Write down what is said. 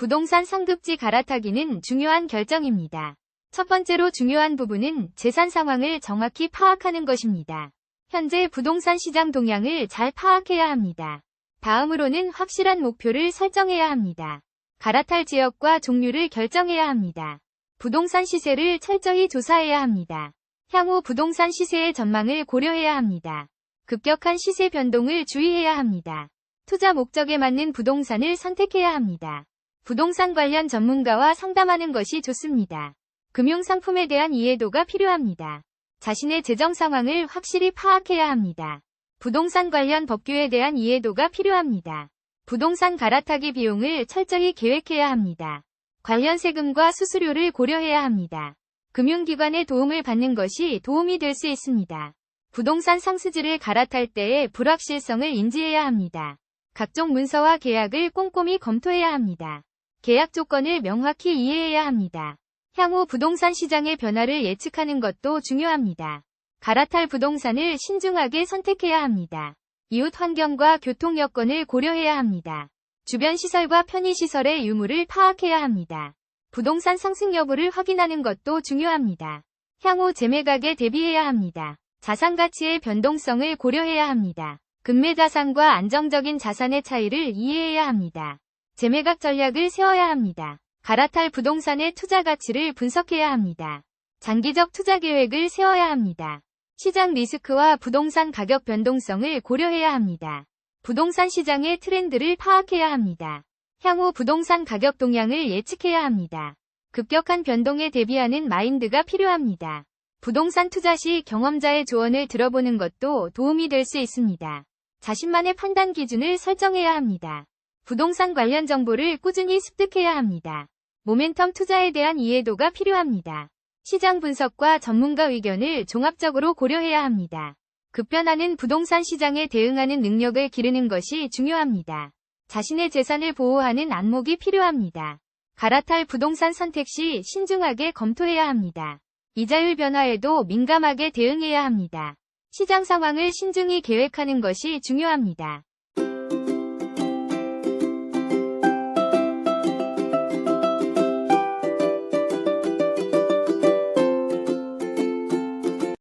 부동산 상급지 갈아타기는 중요한 결정입니다. 첫 번째로 중요한 부분은 재산 상황을 정확히 파악하는 것입니다. 현재 부동산 시장 동향을 잘 파악해야 합니다. 다음으로는 확실한 목표를 설정해야 합니다. 갈아탈 지역과 종류를 결정해야 합니다. 부동산 시세를 철저히 조사해야 합니다. 향후 부동산 시세의 전망을 고려해야 합니다. 급격한 시세 변동을 주의해야 합니다. 투자 목적에 맞는 부동산을 선택해야 합니다. 부동산 관련 전문가와 상담하는 것이 좋습니다. 금융상품에 대한 이해도가 필요합니다. 자신의 재정 상황을 확실히 파악해야 합니다. 부동산 관련 법규에 대한 이해도가 필요합니다. 부동산 갈아타기 비용을 철저히 계획해야 합니다. 관련 세금과 수수료를 고려해야 합니다. 금융기관의 도움을 받는 것이 도움이 될 수 있습니다. 부동산 상수지를 갈아탈 때의 불확실성을 인지해야 합니다. 각종 문서와 계약을 꼼꼼히 검토해야 합니다. 계약 조건을 명확히 이해해야 합니다. 향후 부동산 시장의 변화를 예측하는 것도 중요합니다. 갈아탈 부동산을 신중하게 선택해야 합니다. 이웃 환경과 교통 여건을 고려해야 합니다. 주변 시설과 편의시설의 유무를 파악해야 합니다. 부동산 상승 여부를 확인하는 것도 중요합니다. 향후 재매각에 대비해야 합니다. 자산 가치의 변동성을 고려해야 합니다. 금매 자산과 안정적인 자산의 차이를 이해해야 합니다. 재매각 전략을 세워야 합니다. 갈아탈 부동산의 투자 가치를 분석해야 합니다. 장기적 투자 계획을 세워야 합니다. 시장 리스크와 부동산 가격 변동성을 고려해야 합니다. 부동산 시장의 트렌드를 파악해야 합니다. 향후 부동산 가격 동향을 예측해야 합니다. 급격한 변동에 대비하는 마인드가 필요합니다. 부동산 투자 시 경험자의 조언을 들어보는 것도 도움이 될 수 있습니다. 자신만의 판단 기준을 설정해야 합니다. 부동산 관련 정보를 꾸준히 습득해야 합니다. 모멘텀 투자에 대한 이해도가 필요합니다. 시장 분석과 전문가 의견을 종합적으로 고려해야 합니다. 급변하는 부동산 시장에 대응하는 능력을 기르는 것이 중요합니다. 자신의 재산을 보호하는 안목이 필요합니다. 갈아탈 부동산 선택 시 신중하게 검토해야 합니다. 이자율 변화에도 민감하게 대응해야 합니다. 시장 상황을 신중히 계획하는 것이 중요합니다.